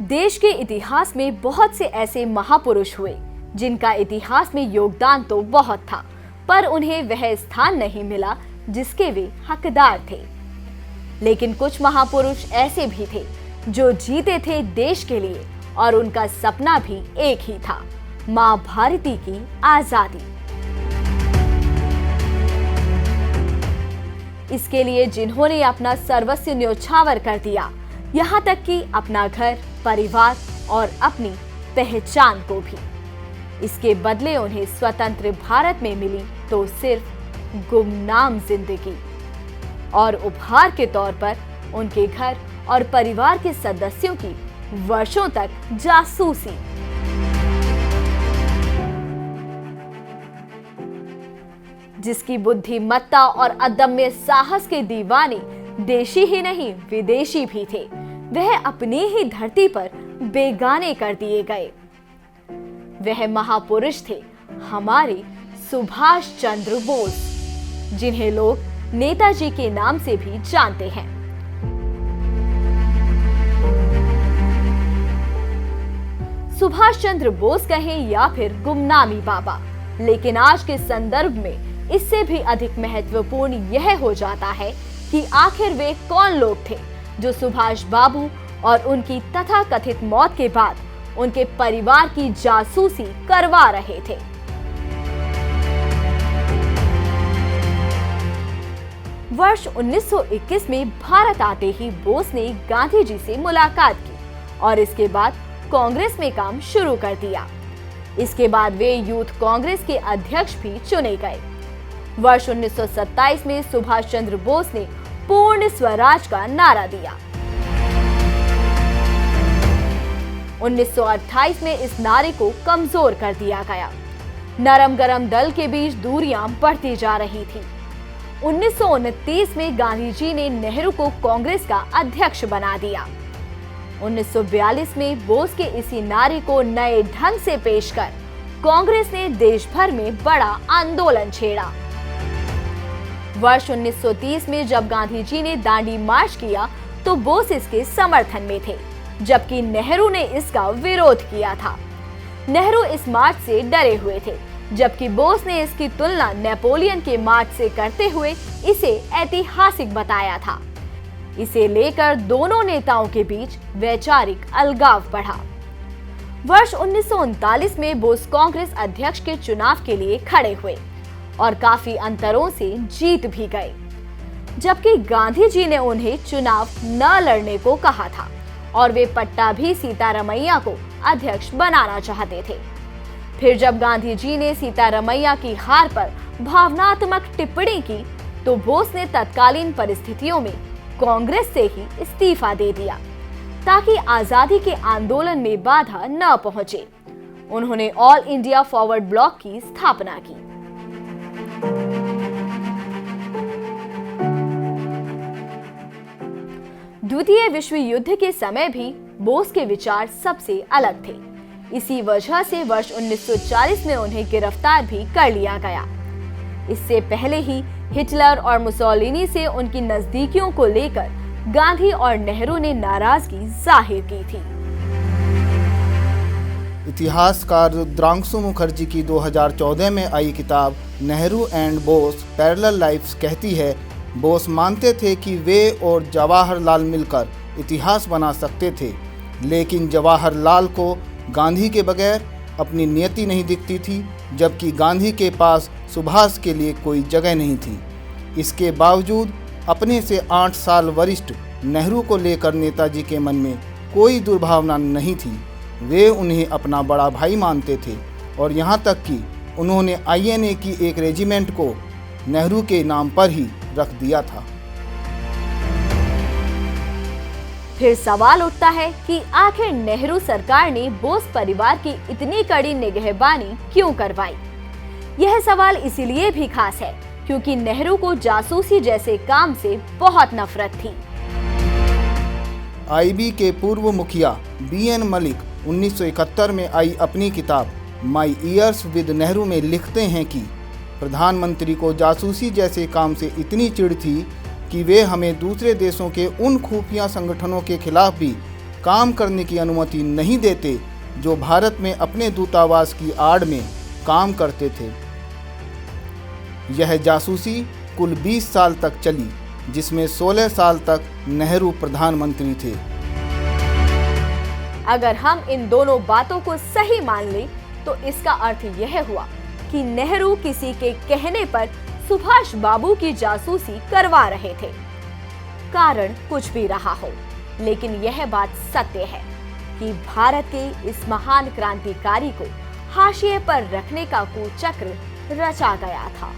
देश के इतिहास में बहुत से ऐसे महापुरुष हुए जिनका इतिहास में योगदान तो बहुत था, पर उन्हें वह स्थान नहीं मिला जिसके वे हकदार थे। लेकिन कुछ महापुरुष ऐसे भी थे जो जीते थे देश के लिए और उनका सपना भी एक ही था, मां भारती की आजादी। इसके लिए जिन्होंने अपना सर्वस्व न्योछावर कर दिया, यहाँ तक कि अपना घर, परिवार और अपनी पहचान को भी। इसके बदले उन्हें स्वतंत्र भारत में मिली तो सिर्फ गुमनाम जिंदगी, और उपहार के तौर पर उनके घर और परिवार के सदस्यों की वर्षों तक जासूसी। जिसकी बुद्धिमत्ता और अदम्य साहस के दीवाने देशी ही नहीं विदेशी भी थे, वह अपनी ही धरती पर बेगाने कर दिए गए। वह महापुरुष थे हमारे सुभाष चंद्र बोस, जिन्हें लोग नेताजी के नाम से भी जानते हैं। सुभाष चंद्र बोस कहें या फिर गुमनामी बाबा, लेकिन आज के संदर्भ में इससे भी अधिक महत्वपूर्ण यह हो जाता है कि आखिर वे कौन लोग थे जो सुभाष बाबू और उनकी तथाकथित मौत के बाद उनके परिवार की जासूसी करवा रहे थे। वर्ष 1921 में भारत आते ही बोस ने गांधी जी से मुलाकात की और इसके बाद कांग्रेस में काम शुरू कर दिया। इसके बाद वे यूथ कांग्रेस के अध्यक्ष भी चुने गए। वर्ष 1927 में सुभाष चंद्र बोस ने पूर्ण स्वराज का नारा दिया। 1928 में इस नारे को कमजोर कर दिया गया। नरम गरम दल के बीच दूरियां बढ़ती जा रही थी। 1929 में गांधी जी ने नेहरू को कांग्रेस का अध्यक्ष बना दिया। 1942 में बोस के इसी नारे को नए ढंग से पेश कर कांग्रेस ने देश भर में बड़ा आंदोलन छेड़ा। वर्ष 1930 में जब गांधी जी ने दांडी मार्च किया तो बोस इसके समर्थन में थे, जबकि नेहरू ने इसका विरोध किया था। नेहरू इस मार्च से डरे हुए थे, जबकि बोस ने इसकी तुलना नेपोलियन के मार्च से करते हुए इसे ऐतिहासिक बताया था। इसे लेकर दोनों नेताओं के बीच वैचारिक अलगाव बढ़ा। वर्ष 1939 में बोस कांग्रेस अध्यक्ष के चुनाव के लिए खड़े हुए और काफी अंतरों से जीत भी गए, जबकि गांधी जी ने उन्हें चुनाव न लड़ने को कहा था और वे पट्टाभी सीतारमैया को अध्यक्ष बनाना चाहते थे। फिर जब गांधी जी ने सीतारमैया की हार पर भावनात्मक टिप्पणी की तो बोस ने तत्कालीन परिस्थितियों में कांग्रेस से ही इस्तीफा दे दिया ताकि आजादी के आंदोलन में बाधा न पहुंचे। उन्होंने ऑल इंडिया फॉरवर्ड ब्लॉक की स्थापना की। द्वितीय विश्व युद्ध के समय भी बोस के विचार सबसे अलग थे। इसी वजह से वर्ष 1940 में उन्हें गिरफ्तार भी कर लिया गया। इससे पहले ही हिटलर और मुसोलिनी से उनकी नजदीकियों को लेकर गांधी और नेहरू ने नाराजगी जाहिर की थी। इतिहासकार रुद्रांशु मुखर्जी की 2014 में आई किताब Nehru and Bose parallel lives कहती है, बोस मानते थे कि वे और जवाहरलाल मिलकर इतिहास बना सकते थे, लेकिन जवाहरलाल को गांधी के बगैर अपनी नियति नहीं दिखती थी, जबकि गांधी के पास सुभाष के लिए कोई जगह नहीं थी। इसके बावजूद अपने से 8 साल वरिष्ठ नेहरू को लेकर नेताजी के मन में कोई दुर्भावना नहीं थी। वे उन्हें अपना बड़ा भाई मानते थे और यहाँ तक कि उन्होंने INA की एक रेजिमेंट को नेहरू के नाम पर ही रख दिया था। फिर सवाल उठता है कि आखिर नेहरू सरकार ने बोस परिवार की इतनी कड़ी निगहबानी क्यों करवाई। यह सवाल इसीलिए भी खास है क्योंकि नेहरू को जासूसी जैसे काम से बहुत नफरत थी। IB के पूर्व मुखिया BN मलिक 1971 में आई अपनी किताब माई ईयर्स विद नेहरू में लिखते हैं कि प्रधानमंत्री को जासूसी जैसे काम से इतनी चिढ़ थी कि वे हमें दूसरे देशों के उन खुफिया संगठनों के खिलाफ भी काम करने की अनुमति नहीं देते जो भारत में अपने दूतावास की आड़ में काम करते थे। यह जासूसी कुल 20 साल तक चली, जिसमें 16 साल तक नेहरू प्रधानमंत्री थे। अगर हम इन दोनों बातों को सही मान लें तो इसका अर्थ यह हुआ कि नेहरू किसी के कहने पर सुभाष बाबू की जासूसी करवा रहे थे। कारण कुछ भी रहा हो, लेकिन यह बात सत्य है कि भारत के इस महान क्रांतिकारी को हाशिए पर रखने का कुचक्र रचा गया था।